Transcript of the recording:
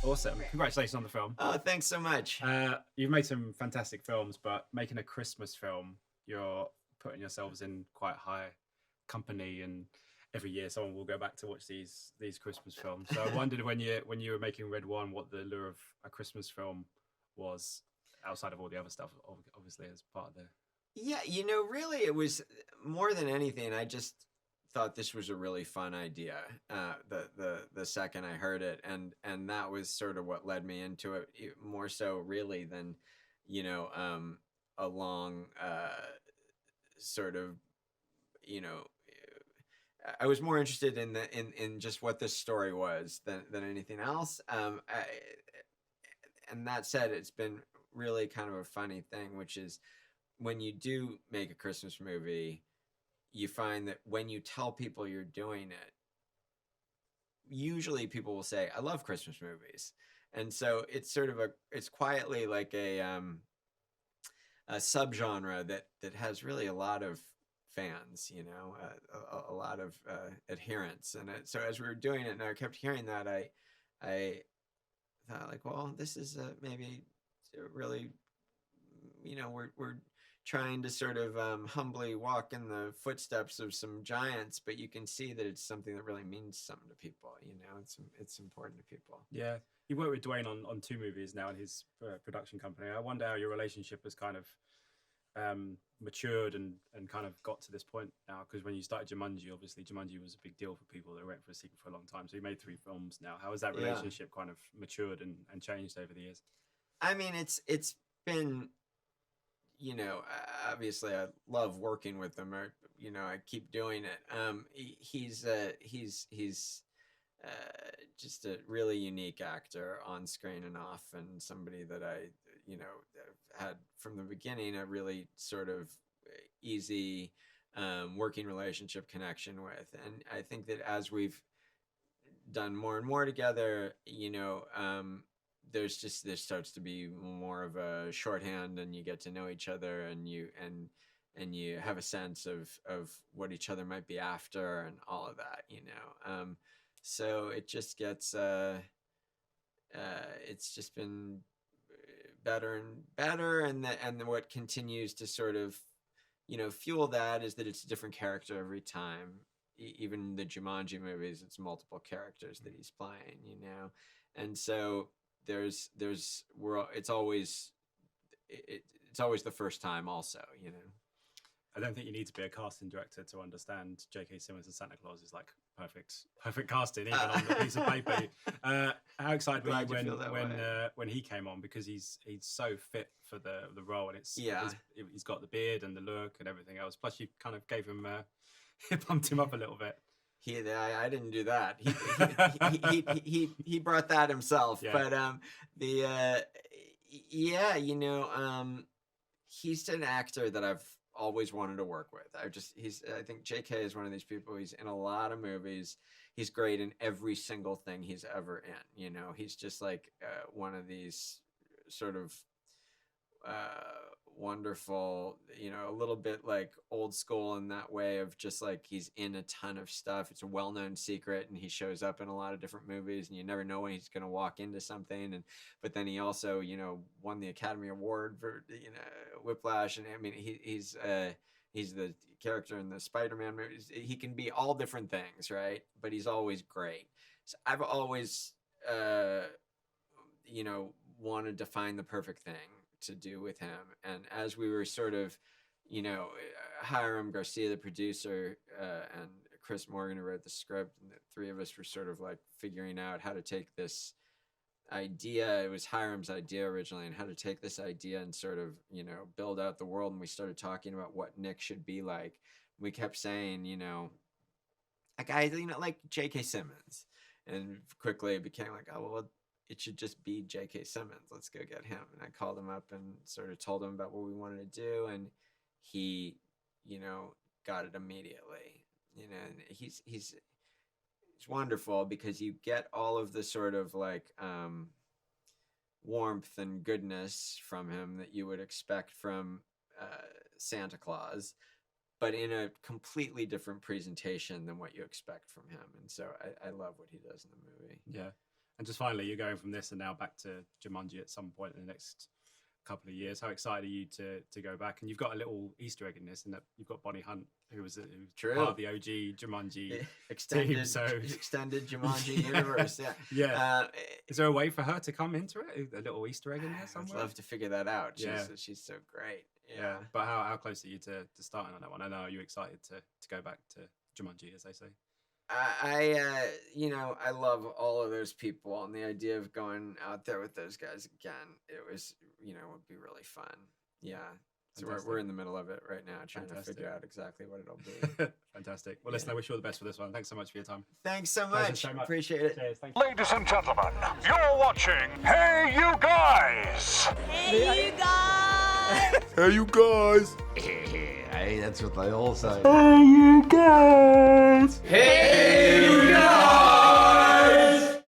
Awesome. Congratulations on the film. Oh, thanks so much. You've made some fantastic films, but making a Christmas film, you're putting yourselves in quite high company, and every year someone will go back to watch these Christmas films. So I wondered when you were making Red One, what the lure of a Christmas film was outside of all the other stuff, obviously as part of the. Yeah, really, it was more than anything. I just thought this was a really fun idea. The second I heard it, and that was sort of what led me into it, more so really than, a long sort of, I was more interested in just what this story was than anything else. And that said, it's been really kind of a funny thing, which is when you do make a Christmas movie, you find that when you tell people you're doing it, usually people will say, I love Christmas movies. And so it's sort of it's quietly like a subgenre that has really a lot of fans, a lot of adherents. And so as we were doing it and I kept hearing that, I thought like, well, this is maybe really, we're trying to sort of humbly walk in the footsteps of some giants, but you can see that it's something that really means something to people. It's important to people. Yeah, you worked with Dwayne on 2 movies now in his production company. I wonder how your relationship has kind of matured and kind of got to this point now, because when you started Jumanji, obviously Jumanji was a big deal for people that went for a sequel for a long time. So you made 3 films now. How has that relationship kind of matured and changed over the years? I mean, it's been, obviously I love working with him, or, I keep doing it. He's just a really unique actor on screen and off, and somebody that I, had from the beginning a really sort of easy working relationship connection with. And I think that as we've done more and more together, there starts to be more of a shorthand, and you get to know each other, and you have a sense of what each other might be after and all of that, so it just gets it's just been better and better, and what continues to sort of fuel that is that it's a different character every time. Even the Jumanji movies, it's multiple characters that he's playing, and so it's always the first time also, I don't think you need to be a casting director to understand J.K. Simmons and Santa Claus is like perfect casting, even on the piece of paper. How excited were you when he came on, because he's so fit for the role, and he's got the beard and the look and everything else. Plus, you kind of gave him pumped him up a little bit. I didn't do that. He brought that himself. Yeah. But he's an actor that I've always wanted to work with. I think JK is one of these people. He's in a lot of movies. He's great in every single thing he's ever in. He's just like one of these sort of wonderful, a little bit like old school in that way of just like he's in a ton of stuff. It's a well-known secret, and he shows up in a lot of different movies, and you never know when he's going to walk into something. But then he also, won the Academy Award for, Whiplash. And I mean, he's the character in the Spider-Man movies. He can be all different things, right? But he's always great. So I've always, wanted to find the perfect thing to do with him. And as we were sort of, Hiram Garcia, the producer, and Chris Morgan, who wrote the script, and the 3 of us were sort of like figuring out how to take this idea. It was Hiram's idea originally, and how to take this idea and sort of, build out the world. And we started talking about what Nick should be like. We kept saying, a guy, like J.K. Simmons. And quickly it became like, oh, well, it should just be J.K. Simmons. Let's go get him. And I called him up and sort of told him about what we wanted to do. And he, got it immediately. And he's wonderful, because you get all of the sort of like warmth and goodness from him that you would expect from Santa Claus, but in a completely different presentation than what you expect from him. And so I love what he does in the movie. Yeah. And just finally, you're going from this and now back to Jumanji at some point in the next couple of years. How excited are you to go back? And you've got a little Easter egg in this, and that you've got Bonnie Hunt, who was part of the OG Jumanji extended team. So extended Jumanji universe. Yeah. Yeah. Is there a way for her to come into it? A little Easter egg in there somewhere? I'd love to figure that out. She's so great. Yeah. But how close are you to starting on that one? I know, are you excited to go back to Jumanji, as they say? I love all of those people, and the idea of going out there with those guys again, it was, would be really fun. Yeah. So we're in the middle of it right now, trying to figure out exactly what it'll be. Fantastic. Well, listen, I wish you all the best for this one. Thanks so much for your time. Thanks so much. Appreciate it. Cheers. Thank you. Ladies and gentlemen, you're watching Hey You Guys. Hey you guys. Hey you guys. Hey, that's what they all say. Hey you guys. Hey you guys.